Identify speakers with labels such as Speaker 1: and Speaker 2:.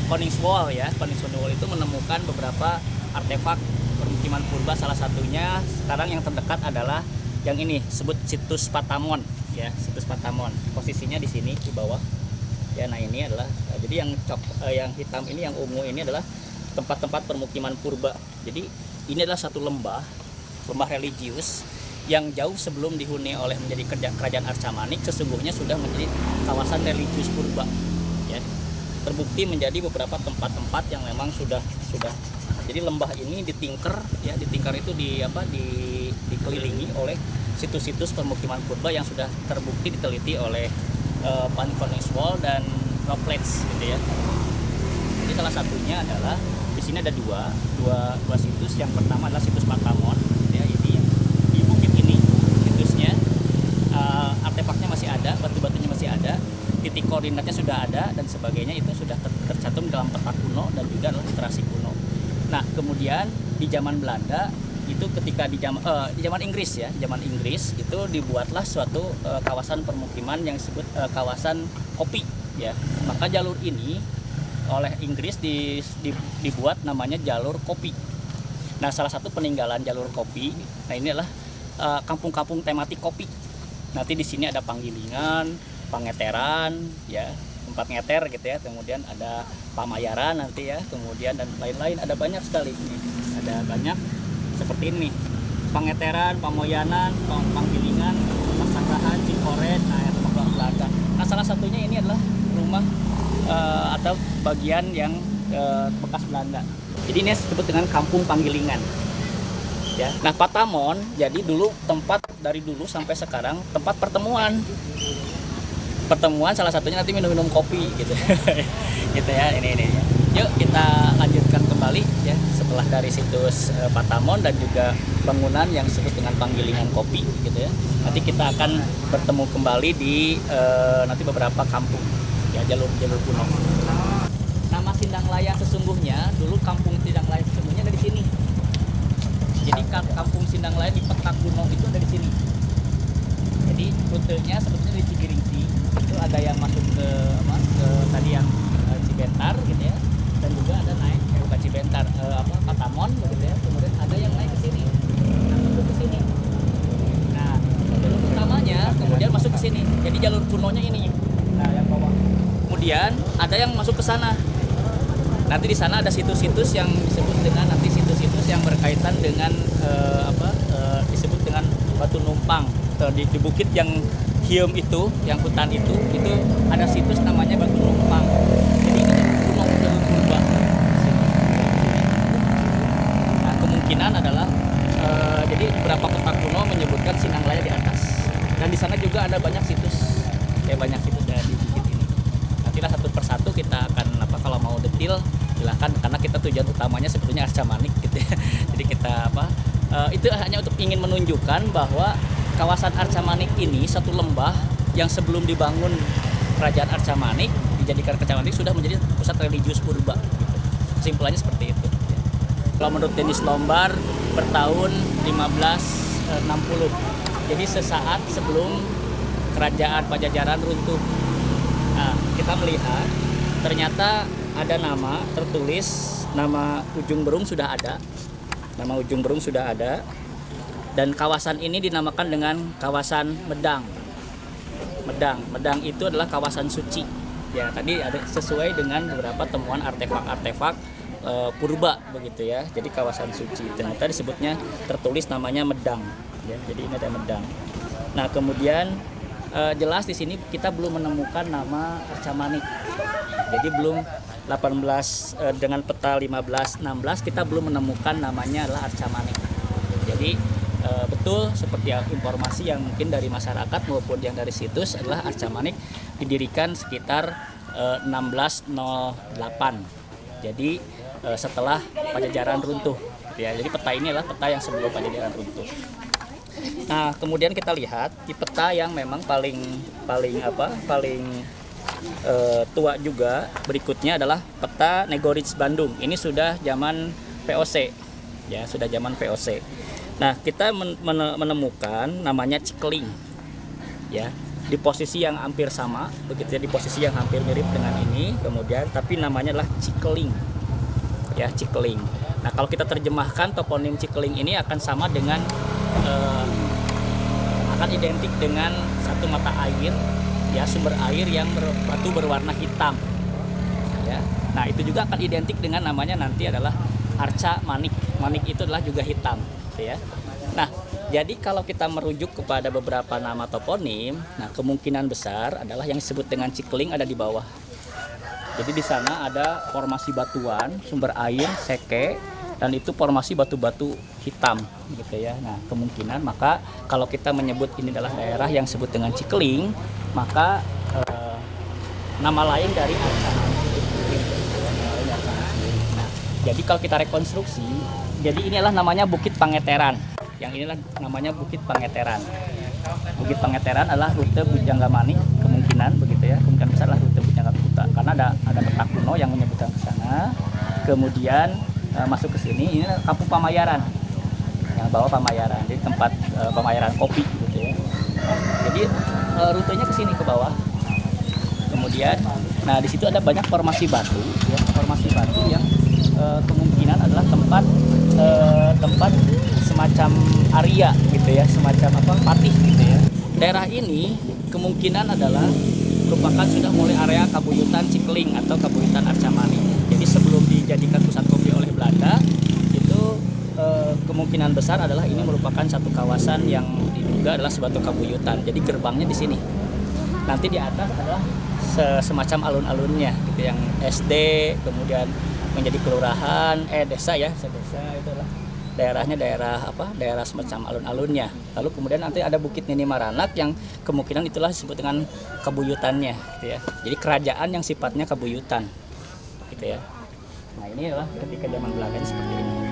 Speaker 1: Koningswald ya. Koningswald itu menemukan beberapa artefak permukiman purba, salah satunya sekarang yang terdekat adalah yang ini, sebut situs Patamon ya, situs Patamon. Posisinya di sini di bawah. Ya, nah ini adalah jadi yang hitam ini, yang ungu ini adalah tempat-tempat permukiman purba. Jadi ini adalah satu lembah religius yang jauh sebelum dihuni oleh menjadi kerajaan Arca-Manik sesungguhnya sudah menjadi kawasan religius purba. Ya. Terbukti menjadi beberapa tempat-tempat yang memang sudah. Jadi lembah ini ditingker ya, ditingker itu dikelilingi oleh situs-situs permukiman purba yang sudah terbukti diteliti oleh Van Koningswald dan Rockledge gitu ya. Jadi salah satunya adalah di sini ada dua situs. Yang pertama adalah situs Patamon ya, ini di bukit ini situsnya, artefaknya masih ada, batu-batunya masih ada, titik koordinatnya sudah ada dan sebagainya, itu sudah tercantum dalam peta kuno dan juga dalam literasi kuno. Nah, kemudian di zaman Belanda itu ketika di zaman Inggris ya, zaman Inggris itu dibuatlah suatu kawasan permukiman yang disebut kawasan kopi ya. Maka jalur ini oleh Inggris dibuat namanya jalur kopi. Nah, salah satu peninggalan jalur kopi, nah ini adalah kampung-kampung tematik kopi. Nanti di sini ada Panggilingan, Pangeteran ya, tempat ngeter gitu ya. Kemudian ada Pamayaran nanti ya, kemudian dan lain-lain, ada banyak sekali ini. Ada banyak seperti ini, Pangeteran, Pamoyanan, Panggilingan, Pasangrahan, Cikoren, nah itu tempat Belanda. Nah, salah satunya ini adalah rumah atau bagian yang bekas Belanda. Jadi ini disebut dengan Kampung Panggilingan. Ya. Nah, Patamon jadi dulu tempat, dari dulu sampai sekarang tempat pertemuan salah satunya nanti minum kopi gitu. Gitu ya, ini. Yuk kita lanjutkan kembali ya, setelah dari situs Patamon dan juga bangunan yang disebut dengan Panggilingan Kopi gitu ya. Nanti kita akan bertemu kembali di nanti beberapa kampung ya, jalur kuno. Nama Sindanglayan sesungguhnya, dulu kampung Sindanglayan sesungguhnya dari sini. Jadi kampung Sindanglayan di peta kuno itu dari sini. Jadi rutenya sebetulnya dari Cigiringsi itu ada yang masuk ke tadi yang Cibentar gitu ya, dan juga ada naik bukan Cibentar Patamon gitu ya. Kemudian ada yang naik ke sini, masuk ke sini. Nah, jalur utamanya kemudian masuk ke sini. Jadi jalur kunonya ini. Nah, yang bawah. Kemudian ada yang masuk ke sana. Nanti di sana ada situs-situs yang disebut dengan situs-situs yang berkaitan dengan disebut dengan batu numpang. Di bukit yang hiam itu, yang hutan itu ada situs namanya batu numpang. Jadi ini kuno, jalur purba. Nah, kemungkinan adalah jadi beberapa peta kuno menyebutkan Sindanglayan di atas. Dan di sana juga ada banyak situs, banyak situs dari bukit ini. Nantilah satu persatu kita akan kalau mau detail silakan, karena kita tujuan utamanya sebetulnya Arca-Manik gitu ya. Jadi kita itu hanya untuk ingin menunjukkan bahwa kawasan Arca-Manik ini satu lembah yang sebelum dibangun kerajaan Arca-Manik, dijadikan kerajaan Manik, sudah menjadi pusat religius purba gitu. Kesimpulannya seperti itu ya. Kalau menurut Denis Lombard bertahun 1560. Jadi sesaat sebelum kerajaan Pajajaran runtuh. Nah, kita melihat ternyata ada nama tertulis, nama Ujung Berung sudah ada. Nama Ujung Berung sudah ada. Dan kawasan ini dinamakan dengan kawasan Medang. Medang itu adalah kawasan suci. Ya, tadi ada sesuai dengan beberapa temuan artefak-artefak purba begitu ya. Jadi kawasan suci. Ternyata disebutnya tertulis namanya Medang. Ya, jadi ini ada Medang. Nah, kemudian jelas di sini kita belum menemukan nama Arca-Manik. Jadi belum 18 dengan peta 15-16 kita belum menemukan namanya adalah Arca-Manik. Jadi betul seperti informasi yang mungkin dari masyarakat maupun yang dari situs adalah Arca-Manik didirikan sekitar 1608. Jadi setelah Pajajaran runtuh. Ya, jadi peta ini adalah peta yang sebelum Pajajaran runtuh. Nah, kemudian kita lihat di peta yang memang paling tua juga berikutnya adalah peta Negorich Bandung. Ini sudah zaman VOC ya, sudah zaman VOC. Nah, kita menemukan namanya Cikeling ya. di posisi yang hampir sama, begitu ya, di posisi yang hampir mirip dengan ini. Kemudian tapi namanya adalah Cikeling, ya, Cikeling. Nah, kalau kita terjemahkan toponim Cikeling ini akan sama dengan akan identik dengan satu mata air, ya, sumber air yang batu berwarna hitam, ya. Nah, itu juga akan identik dengan namanya nanti adalah Arca Manik. Manik itu adalah juga hitam, gitu ya. Nah, jadi kalau kita merujuk kepada beberapa nama toponim, nah kemungkinan besar adalah yang disebut dengan Cikeling ada di bawah. Jadi di sana ada formasi batuan, sumber air, seke, dan itu formasi batu-batu hitam, gitu ya. Nah, kemungkinan maka kalau kita menyebut ini adalah daerah yang disebut dengan Cikeling, maka nama lain dari Arca Manik itu Cikeling. Nah, jadi kalau kita rekonstruksi, jadi inilah namanya Bukit Pangeteran. Yang inilah namanya Bukit Pangeteran. Bukit Pangeteran adalah rute Bujangga Manik, kemungkinan begitu ya. Kemungkinan besar adalah rute Bujangga Putra karena ada peta kuno yang menyebutkan ke sana. Kemudian masuk ke sini, ini Kampung Pamayaran. Yang bawah Pamayaran, jadi tempat pemayaran kopi gitu ya. Jadi rutenya ke sini ke bawah. Kemudian nah di situ ada banyak formasi batu ya, formasi batu yang kemungkinan adalah tempat semacam area gitu ya, semacam patih gitu ya. Daerah ini kemungkinan adalah merupakan sudah mulai area Kabuyutan Cikeling atau Kabuyutan Arca Manik. Jadi sebelum dijadikan pusat kopi oleh Belanda itu kemungkinan besar adalah ini merupakan satu kawasan yang diduga adalah suatu kabuyutan. Jadi gerbangnya di sini. Nanti di atas adalah semacam alun-alunnya gitu, yang SD, kemudian menjadi kelurahan, desa ya, desa itu adalah daerahnya daerah semacam alun-alunnya. Lalu kemudian nanti ada Bukit Nini Maranak yang kemungkinan itulah disebut dengan kabuyutannya, gitu ya. Jadi kerajaan yang sifatnya kabuyutan, gitu ya. Nah, ini adalah ketika zaman Belanda seperti ini.